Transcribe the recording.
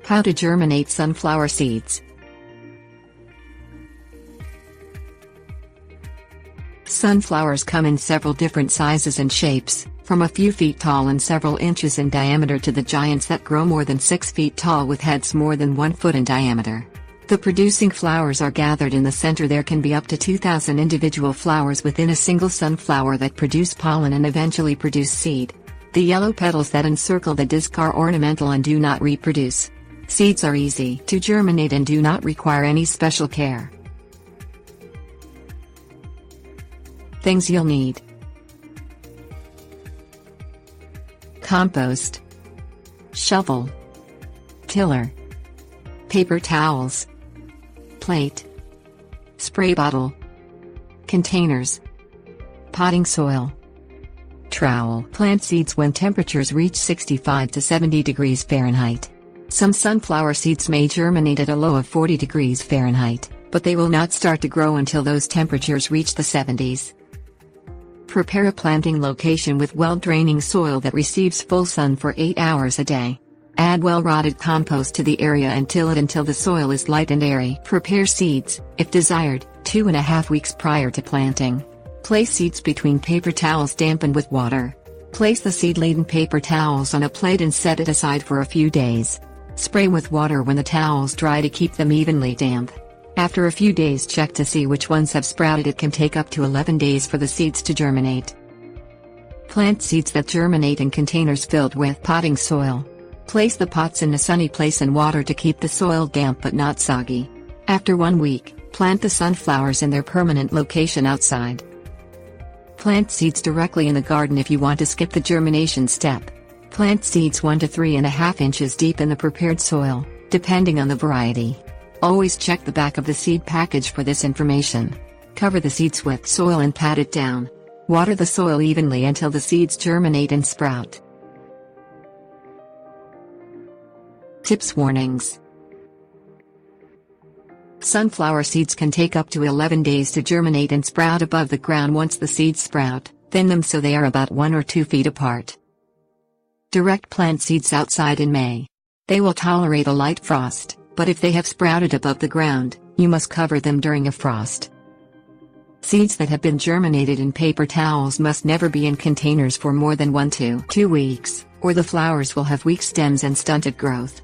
How to germinate sunflower seeds. Sunflowers come in several different sizes and shapes, from a few feet tall and several inches in diameter to the giants that grow more than 6 feet tall with heads more than 1 foot in diameter. The producing flowers are gathered in the center. There can be up to 2,000 individual flowers within a single sunflower that produce pollen and eventually produce seed. The yellow petals that encircle the disc are ornamental and do not reproduce. Seeds are easy to germinate and do not require any special care. Things you'll need: compost, shovel, tiller, paper towels, plate, spray bottle, containers, potting soil, trowel. Plant seeds when temperatures reach 65 to 70 degrees Fahrenheit. Some sunflower seeds may germinate at a low of 40 degrees Fahrenheit, but they will not start to grow until those temperatures reach the 70s. Prepare a planting location with well-draining soil that receives full sun for 8 hours a day. Add well-rotted compost to the area and till it until the soil is light and airy. Prepare seeds, if desired, 2.5 weeks prior to planting. Place seeds between paper towels dampened with water. Place the seed-laden paper towels on a plate and set it aside for a few days. Spray with water when the towels dry to keep them evenly damp. After a few days, check to see which ones have sprouted. It can take up to 11 days for the seeds to germinate. Plant seeds that germinate in containers filled with potting soil. Place the pots in a sunny place and water to keep the soil damp but not soggy. After 1 week, plant the sunflowers in their permanent location outside. Plant seeds directly in the garden if you want to skip the germination step. Plant seeds 1 to 3.5 inches deep in the prepared soil, depending on the variety. Always check the back of the seed package for this information. Cover the seeds with soil and pat it down. Water the soil evenly until the seeds germinate and sprout. Tips: warnings. Sunflower seeds can take up to 11 days to germinate and sprout above the ground. Once the seeds sprout, thin them so they are about 1 or 2 feet apart. Direct plant seeds outside in May. They will tolerate a light frost, but if they have sprouted above the ground, you must cover them during a frost. Seeds that have been germinated in paper towels must never be in containers for more than 1 to 2 weeks, or the flowers will have weak stems and stunted growth.